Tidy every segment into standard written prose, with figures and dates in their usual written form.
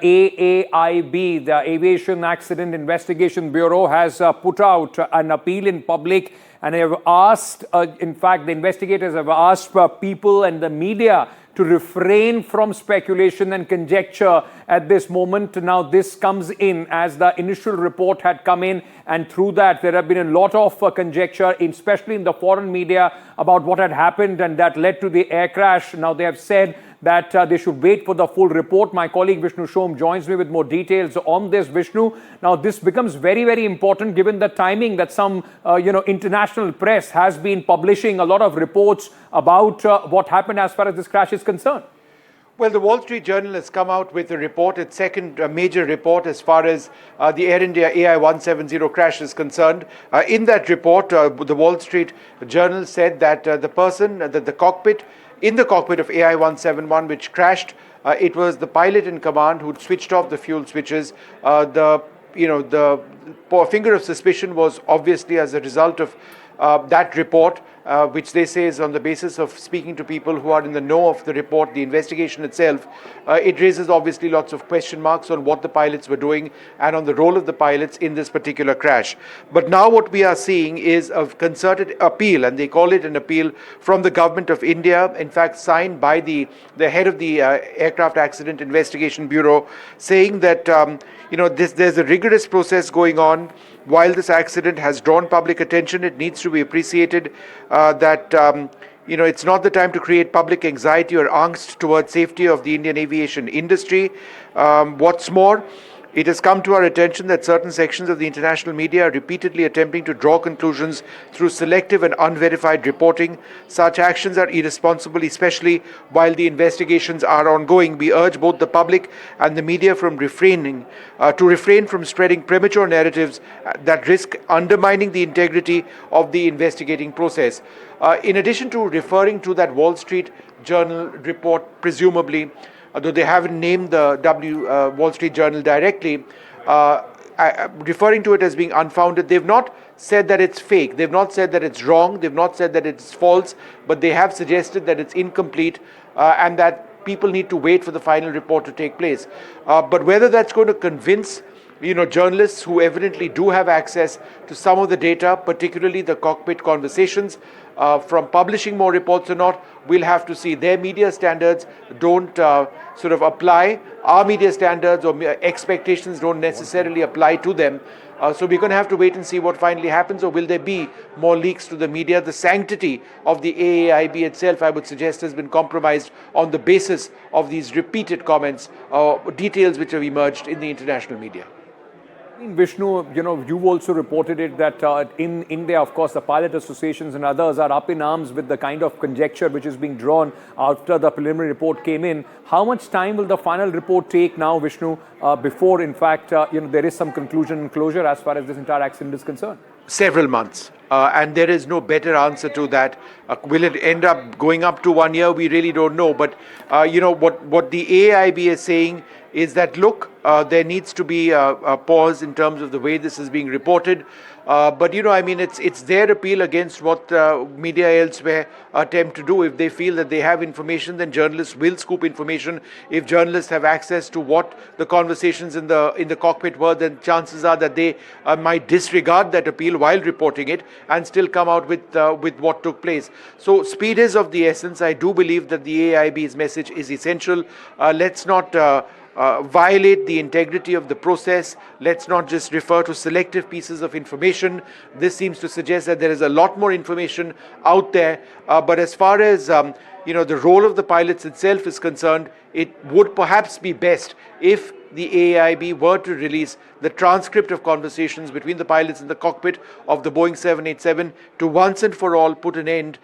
AAIB, the Aviation Accident Investigation Bureau, has put out an appeal in public, and they have asked, in fact, the investigators have asked people and the media to refrain from speculation and conjecture at this moment. Now, this comes in as the initial report had come in, and through that, there have been a lot of conjecture, especially in the foreign media, about what had happened, and that led to the air crash. Now, they have said that they should wait for the full report. My colleague Vishnu Shom joins me with more details on this. Vishnu, now this becomes very, very important given the timing that some, international press has been publishing a lot of reports about what happened as far as this crash is concerned. Well, the Wall Street Journal has come out with a report, its second major report as far as the Air India AI-170 crash is concerned. In that report, the Wall Street Journal said that in the cockpit of AI-171, which crashed, it was the pilot in command who'd switched off the fuel switches. The finger of suspicion was obviously as a result of that report, which they say is on the basis of speaking to people who are in the know of the report, the investigation itself. It raises obviously lots of question marks on what the pilots were doing and on the role of the pilots in this particular crash. But now what we are seeing is a concerted appeal, and they call it an appeal from the government of India, in fact signed by the head of the Aircraft Accident Investigation Bureau, saying that there's a rigorous process going on. While this accident has drawn public attention, it needs to be appreciated that it's not the time to create public anxiety or angst towards safety of the Indian aviation industry. What's more, it has come to our attention that certain sections of the international media are repeatedly attempting to draw conclusions through selective and unverified reporting. Such actions are irresponsible, especially while the investigations are ongoing. We urge both the public and the media to refrain from spreading premature narratives that risk undermining the integrity of the investigating process. In addition to referring to that Wall Street Journal report, presumably, although they haven't named the Wall Street Journal directly, referring to it as being unfounded, they've not said that it's fake, they've not said that it's wrong, they've not said that it's false, but they have suggested that it's incomplete and that people need to wait for the final report to take place. But whether that's going to convince journalists who evidently do have access to some of the data, particularly the cockpit conversations, from publishing more reports or not, we'll have to see. Their media standards don't apply. Our media standards or expectations don't necessarily apply to them. So we're going to have to wait and see what finally happens, or will there be more leaks to the media? The sanctity of the AAIB itself, I would suggest, has been compromised on the basis of these repeated comments or details which have emerged in the international media. Vishnu, you've also reported it that in India, of course, the pilot associations and others are up in arms with the kind of conjecture which is being drawn after the preliminary report came in. How much time will the final report take now, Vishnu, before, in fact, there is some conclusion and closure as far as this entire accident is concerned? Several months. And there is no better answer to that. Will it end up going up to 1 year? We really don't know. But, what the AAIB is saying is that, look, there needs to be a pause in terms of the way this is being reported. But, it's their appeal against what media elsewhere attempt to do. If they feel that they have information, then journalists will scoop information. If journalists have access to what the conversations in the cockpit were, then chances are that they might disregard that appeal while reporting it and still come out with what took place. So speed is of the essence. I do believe that the AAIB's message is essential. Let's not violate the integrity of the process. Let's not just refer to selective pieces of information. This seems to suggest that there is a lot more information out there. But as far as the role of the pilots itself is concerned, it would perhaps be best if the AAIB were to release the transcript of conversations between the pilots in the cockpit of the Boeing 787 to once and for all put an end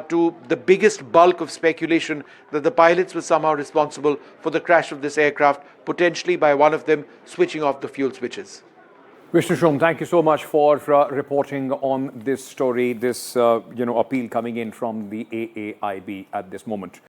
to the biggest bulk of speculation that the pilots were somehow responsible for the crash of this aircraft, potentially by one of them switching off the fuel switches. Vishnu Shom, thank you so much for reporting on this story, this appeal coming in from the AAIB at this moment.